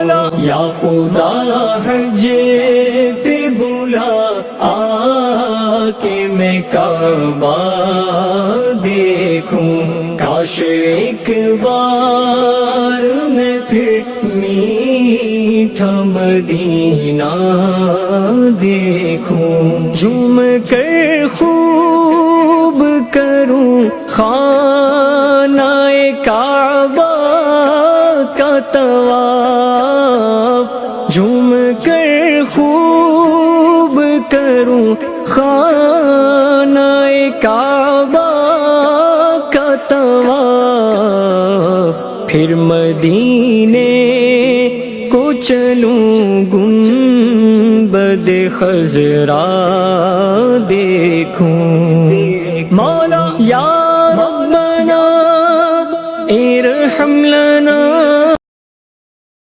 या खुदा हज पे बुला आके मैं काबा देखूं, काश एक बार मैं फिर मीठा मदीना देखूं। झूम कर खूब करूं खानाए काबा का तवाफ, झूम कर खूब करूं खानाए काबा का तवाफ, फिर मदीने को चलूं गुंबद खजरा देखूं। मौला